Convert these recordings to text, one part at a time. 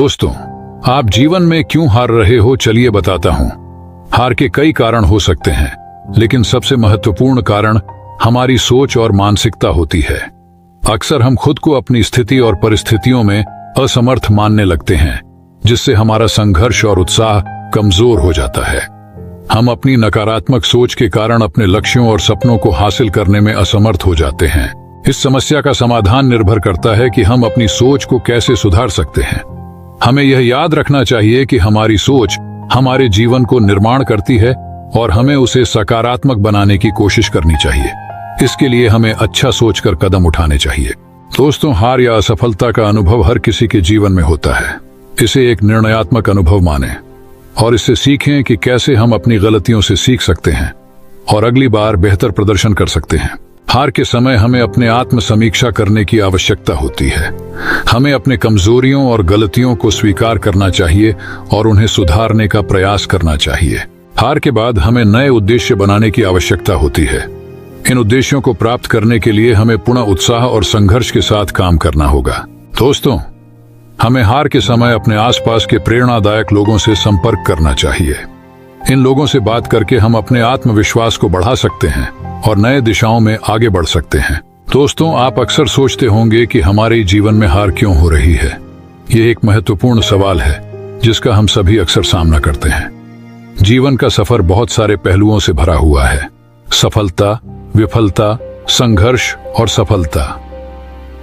दोस्तों, आप जीवन में क्यों हार रहे हो, चलिए बताता हूँ। हार के कई कारण हो सकते हैं, लेकिन सबसे महत्वपूर्ण कारण हमारी सोच और मानसिकता होती है। अक्सर हम खुद को अपनी स्थिति और परिस्थितियों में असमर्थ मानने लगते हैं, जिससे हमारा संघर्ष और उत्साह कमजोर हो जाता है। हम अपनी नकारात्मक सोच के कारण अपने लक्ष्यों और सपनों को हासिल करने में असमर्थ हो जाते हैं। इस समस्या का समाधान निर्भर करता है कि हम अपनी सोच को कैसे सुधार सकते हैं। हमें यह याद रखना चाहिए कि हमारी सोच हमारे जीवन को निर्माण करती है और हमें उसे सकारात्मक बनाने की कोशिश करनी चाहिए। इसके लिए हमें अच्छा सोचकर कदम उठाने चाहिए। दोस्तों, हार या असफलता का अनुभव हर किसी के जीवन में होता है। इसे एक निर्णयात्मक अनुभव माने और इससे सीखें कि कैसे हम अपनी गलतियों से सीख सकते हैं और अगली बार बेहतर प्रदर्शन कर सकते हैं। हार के समय हमें अपने आत्म समीक्षा करने की आवश्यकता होती है। हमें अपने कमजोरियों और गलतियों को स्वीकार करना चाहिए और उन्हें सुधारने का प्रयास करना चाहिए। हार के बाद हमें नए उद्देश्य बनाने की आवश्यकता होती है। इन उद्देश्यों को प्राप्त करने के लिए हमें पुनः उत्साह और संघर्ष के साथ काम करना होगा। दोस्तों, हमें हार के समय अपने आसपास के प्रेरणादायक लोगों से संपर्क करना चाहिए। इन लोगों से बात करके हम अपने आत्मविश्वास को बढ़ा सकते हैं और नए दिशाओं में आगे बढ़ सकते हैं। दोस्तों, आप अक्सर सोचते होंगे कि हमारे जीवन में हार क्यों हो रही है। ये एक महत्वपूर्ण सवाल है जिसका हम सभी अक्सर सामना करते हैं। जीवन का सफर बहुत सारे पहलुओं से भरा हुआ है। सफलता, विफलता, संघर्ष और सफलता।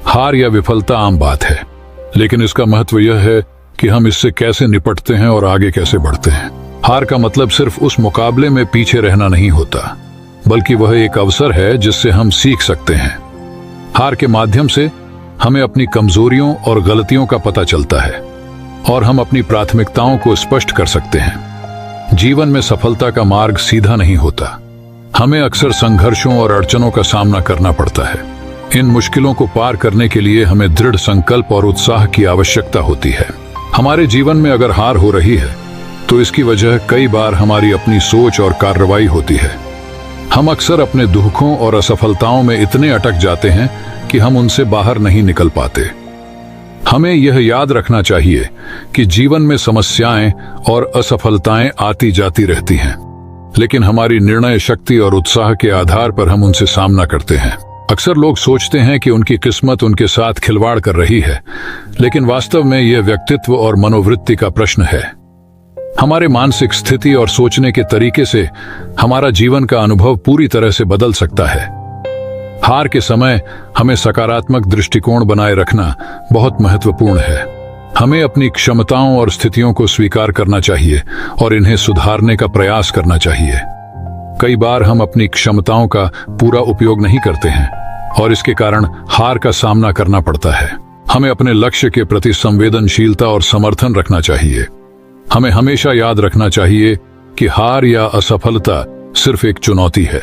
हार या विफलता आम बात है, लेकिन इसका महत्व यह है कि हम इससे कैसे निपटते हैं और आगे कैसे बढ़ते हैं। हार का मतलब सिर्फ उस मुकाबले में पीछे रहना नहीं होता, बल्कि वह एक अवसर है जिससे हम सीख सकते हैं। हार के माध्यम से हमें अपनी कमजोरियों और गलतियों का पता चलता है और हम अपनी प्राथमिकताओं को स्पष्ट कर सकते हैं। जीवन में सफलता का मार्ग सीधा नहीं होता। हमें अक्सर संघर्षों और अड़चनों का सामना करना पड़ता है। इन मुश्किलों को पार करने के लिए हमें दृढ़ संकल्प और उत्साह की आवश्यकता होती है। हमारे जीवन में अगर हार हो रही है, तो इसकी वजह कई बार हमारी अपनी सोच और कार्रवाई होती है। हम अक्सर अपने दुखों और असफलताओं में इतने अटक जाते हैं कि हम उनसे बाहर नहीं निकल पाते। हमें यह याद रखना चाहिए कि जीवन में समस्याएं और असफलताएं आती जाती रहती हैं, लेकिन हमारी निर्णय शक्ति और उत्साह के आधार पर हम उनसे सामना करते हैं। अक्सर लोग सोचते हैं कि उनकी किस्मत उनके साथ खिलवाड़ कर रही है, लेकिन वास्तव में यह व्यक्तित्व और मनोवृत्ति का प्रश्न है। हमारे मानसिक स्थिति और सोचने के तरीके से हमारा जीवन का अनुभव पूरी तरह से बदल सकता है। हार के समय हमें सकारात्मक दृष्टिकोण बनाए रखना बहुत महत्वपूर्ण है। हमें अपनी क्षमताओं और स्थितियों को स्वीकार करना चाहिए और इन्हें सुधारने का प्रयास करना चाहिए। कई बार हम अपनी क्षमताओं का पूरा उपयोग नहीं करते हैं और इसके कारण हार का सामना करना पड़ता है। हमें अपने लक्ष्य के प्रति संवेदनशीलता और समर्थन रखना चाहिए। हमें हमेशा याद रखना चाहिए कि हार या असफलता सिर्फ एक चुनौती है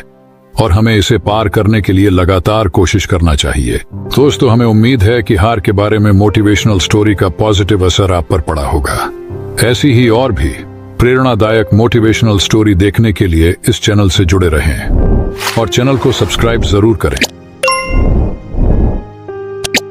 और हमें इसे पार करने के लिए लगातार कोशिश करना चाहिए। दोस्तों, हमें उम्मीद है कि हार के बारे में मोटिवेशनल स्टोरी का पॉजिटिव असर आप पर पड़ा होगा। ऐसी ही और भी प्रेरणादायक मोटिवेशनल स्टोरी देखने के लिए इस चैनल से जुड़े रहें और चैनल को सब्सक्राइब जरूर करें।